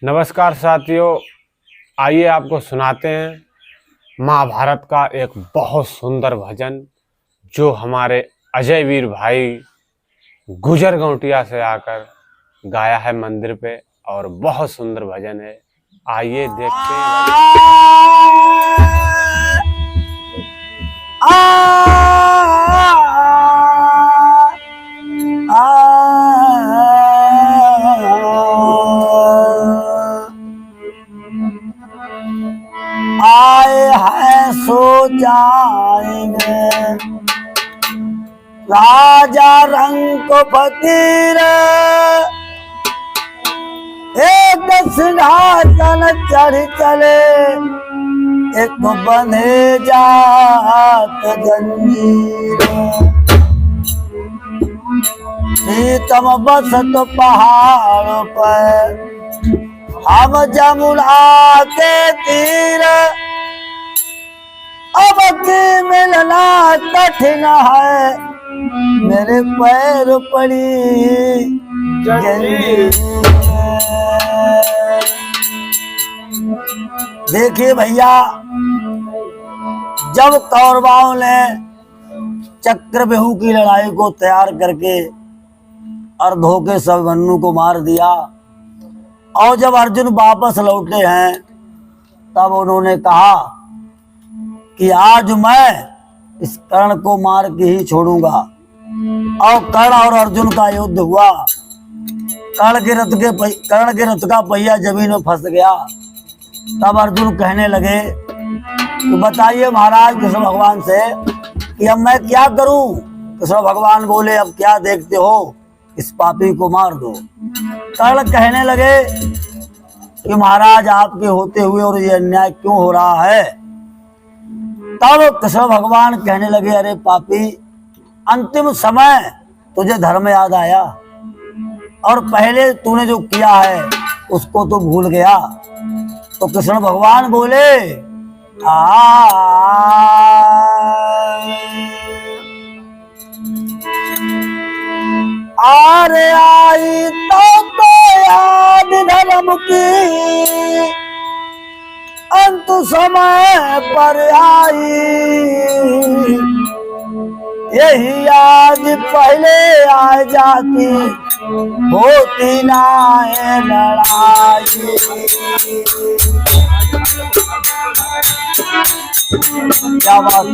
नमस्कार साथियों, आइए आपको सुनाते हैं महाभारत का एक बहुत सुंदर भजन जो हमारे अजय वीर भाई गुजर गौटिया से आकर गाया है मंदिर पे, और बहुत सुंदर भजन है। आइए देखते हैं। आए हैं सो जाएंगे राजा रंग को फकीर, एक सिंहासन चढ़ चले, एक बंधे जात जंजीर। प्रीतम बसत पहाड़ पर हम जमुना के तीर, अब की मिलना कठिन है, मेरे पैर पड़ी जंजीर। देखिए भैया, जब कौरवों ने चक्रव्यूह की लड़ाई को तैयार करके और धोखे से अभिमन्यु को मार दिया, और जब अर्जुन वापस लौटे हैं, तब उन्होंने कहा कि आज मैं इस कर्ण को मार के ही छोड़ूंगा। और कर्ण और अर्जुन का युद्ध हुआ। कर्ण के रथ का पहिया जमीन में फंस गया। तब अर्जुन कहने लगे तो बताइए महाराज कृष्ण भगवान से कि अब मैं क्या करूं। कृष्ण भगवान बोले, अब क्या देखते हो, इस पापी को मार दो। कर्ण कहने लगे कि महाराज आपके होते हुए और ये अन्याय क्यों हो रहा है। तब कृष्ण भगवान कहने लगे, अरे पापी, अंतिम समय तुझे धर्म याद आया और पहले तूने जो किया है उसको तो भूल गया। तो कृष्ण भगवान बोले, अरे आई तो याद धर्म की, अंत समय पर आई, यही आज पहले आ जाती, होती ना है लड़ाई। क्या बात।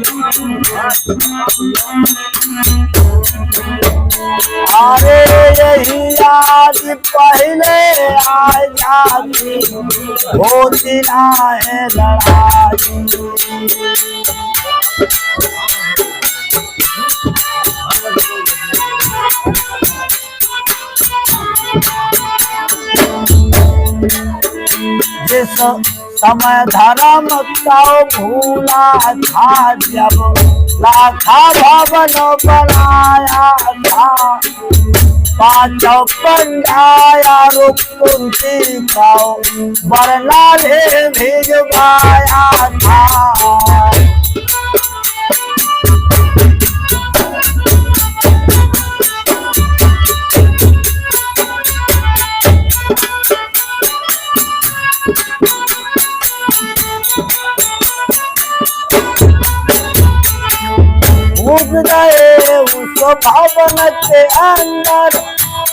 अरे यही आज पहले आ जाती, होती ना है लड़ाई। जिस समय धर्म का भूला था, जब लाखा भवन बनाया था, पांचों पंडाया रुक कुंती का बरना ले भिजवाया था। गए उस भवन के अंदर,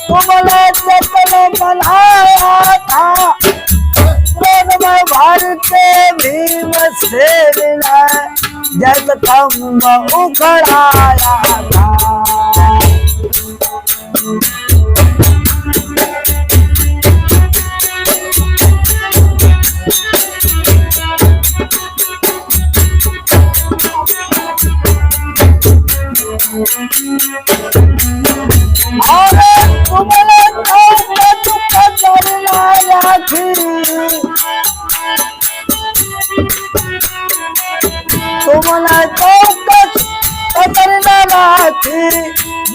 तुमने जतन बनाया था, में भर के भीम से जब खम्भ उखड़ाया था। तुमने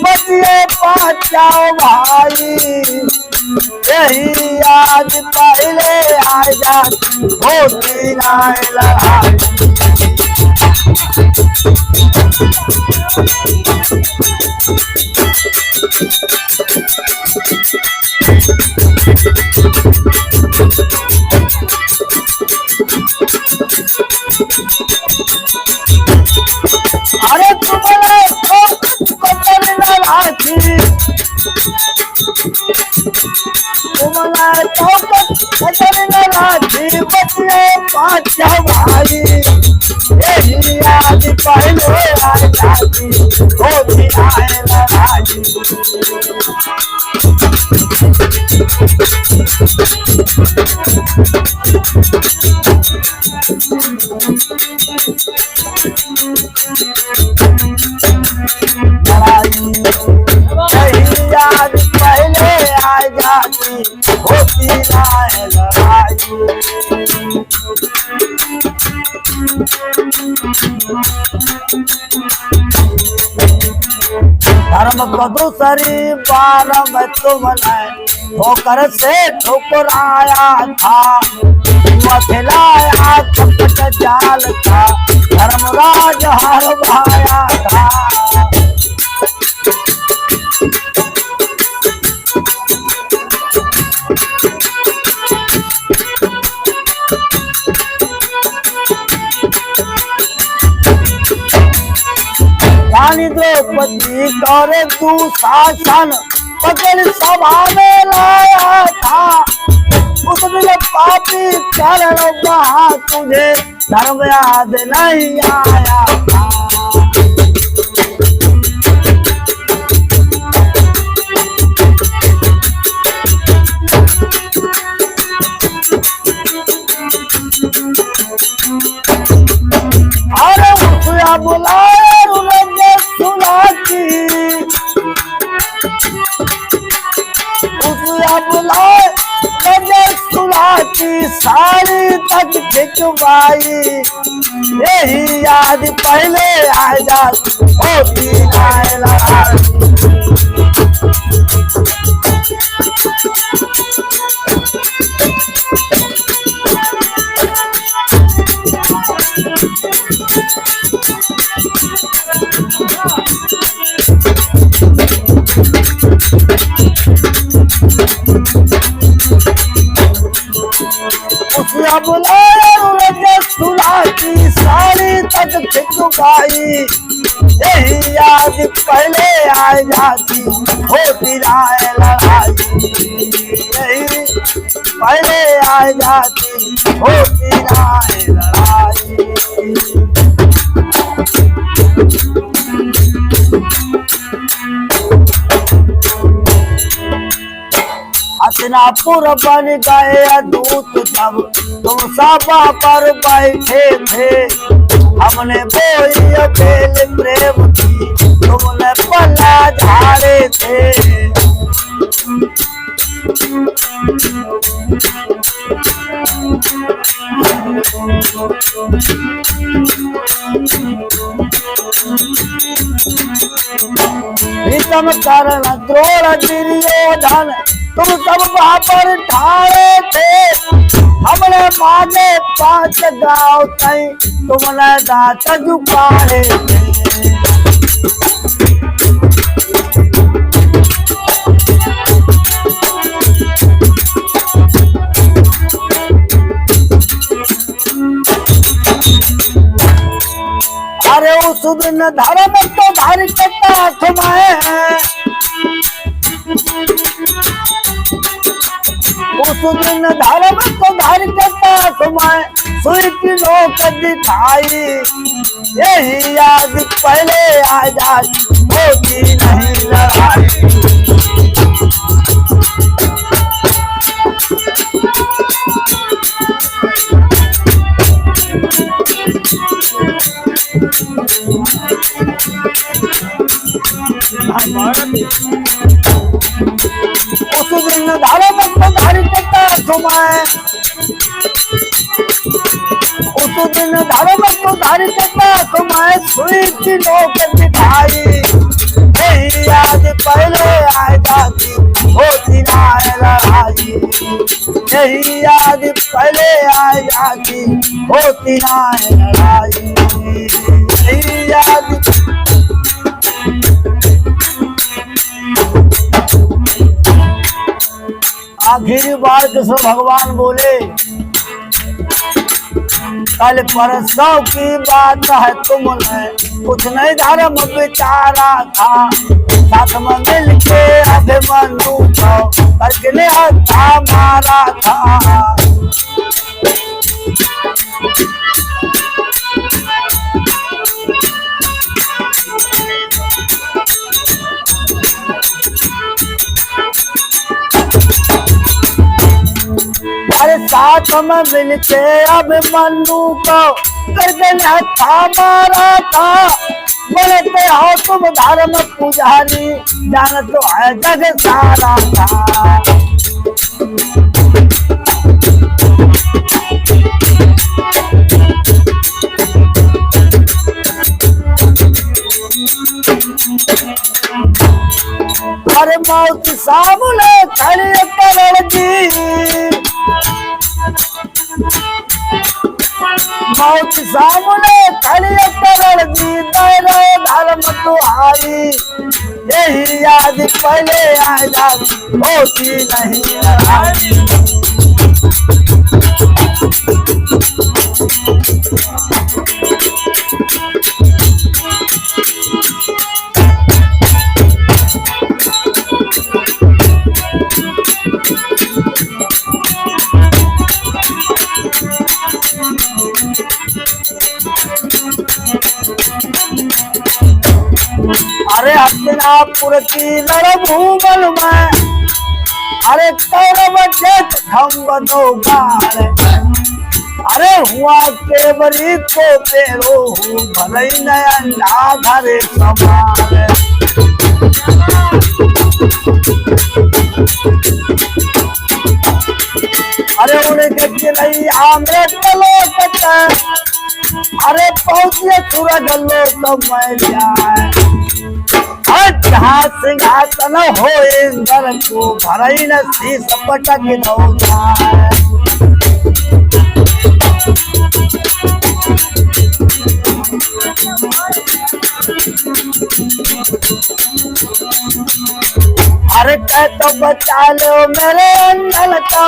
बचिए पाँचों भाई, यही आज पहले आ जाती, होती ना लड़ाई। चौकट नजर न लागी बचिए पांच भाई यही याद पहले आ जाती होती आए लड़ाई यही याद पहले आ जाती होती आए लड़ाई धर्म कदूसरी बार में तुमने ठोकर से ठुकराया था मथिलाया कपट जाल था धर्मराज हर भाया था रानी द्रौपदी कर तू शासन पकड़ सभा में लाया था उस दिन पापी चरण कहा तुझे धर्म याद नहीं आया था अरे मुखिया बुलाए बुलाए सुलाती सारी तक खिंचवाई यही याद पहले आ जाती होती आए लड़ाई बुलाए सुलाती सारी तक खिंचवाई यही याद पहले आ जाती होती आए लड़ाई यही पहले आ जाती होती आए लड़ाई हसनापुर बन गए दूत जब तुम सभा पर बैठे थे हमने बोई बेल प्रेम की तुमने पल्ला झाड़े थे प्रीतम करण द्रोण दुर्योधन तुम सब वहां पर ठाए थे हमने माने 5 गाँव तई तुमने दांत झुकाए थे अरे उस दिन धर्म तो धर कटा घुमाए हैं उस दिन धर्म को धर कटा घुमाए सुई की नोक दिखाई यही याद पहले आ जाती होती नहीं लड़ाई उस दिन धर्म को धर कटा घुमाए उस दिन धर्म को धर कटा घुमाए सुई की नोक दिखाई यही याद पहले आ जाती होती ना लड़ाई यही याद पहले आ जाती होती ना लड़ाई यही याद आखिरी बार कृष्ण भगवान बोले कल परसों की बात है तुमने कुछ नहीं धर्म विचारा था साथ में मिलके अभिमन्यु को करके हत्था मारा था। अरे साथ में मिलके अभिमन्यु को करके हत्था मारा था। बोलते हो तुम धर्म पुजारी, जान तो है जग सारा था। अरे मौत सामने खड़ी करण जी, मौत सामने खड़ी करण जी, तेरे धर्म तुम्हारी यही याद पहले आजाद होती नहीं रही। अरे हस्तिनापुर की रणभूमि में अरे कौरव जेठ हम बनो गाड़। अरे हुआ के बरी को पेरो भले नया घरे समान। अरे उनके चिरई आमरे चलो कटे, अरे पहुंचे सूरज लो तो मैं जाए। जहाँ सिंहासन हो इंद्र को भरई न शीस पटक दो जाए। अरे कह तो बचा लो मेरे अंजल का,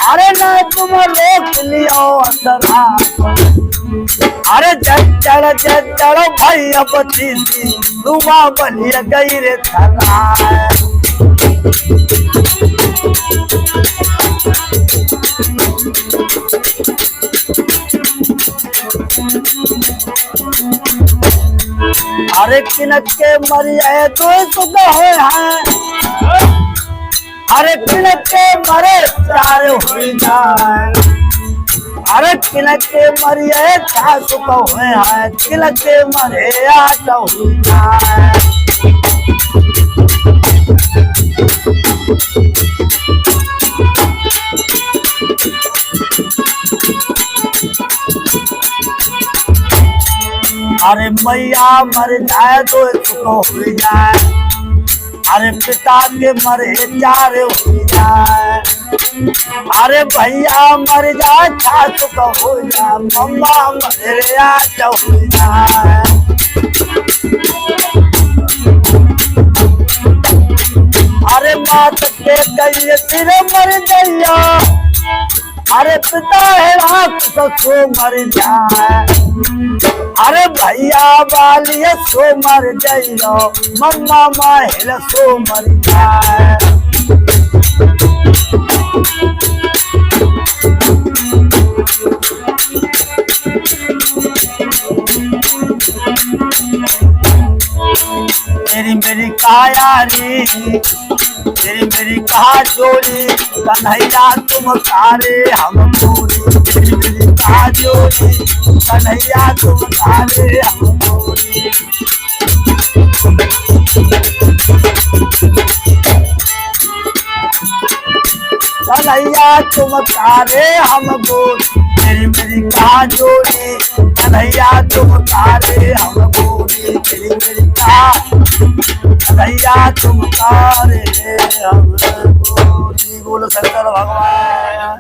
अरे ना तुम रोक लियो असरा। अरे जड़ भाई अब चीजी रुमा बनिया गई रे थरा। अरे किनक के मरिए तो सुख हो है, अरे किनक के मरे सारे हो जाए। अरे किनक के मरिए क्या सुख हुए हैं, किनक के मरे आट हो जाए। अरे मैया मर जाए तो सुख हो जाए, अरे पिता के मरे चारे हो जाए। अरे भैया मर जाए क्या सुख हो जाए, मम्मा मरे आट हो जाए। अरे मात के गई सिर मर गया, अरे पिता है रात सो मर जाए। अरे भैया बाली सो मर जाइयो, मम्मा माहिर सो मर जाए। तेरी मेरी कायारी, तेरी मेरी कहा जोड़ी, कन्हैया तुम तारे हम पूरी। तेरी मेरी कहा जोड़ी, कन्हैया तुम तारे हम पूरी। कन्हैया तुम तारे हम बोल, तेरी मेरी कहा जोड़ी, कन्हैया तुम तारे हम बोली। तेरी मेरी कहा कन्हैया तुम तारे हम बोली। बोलो शंकर भगवान।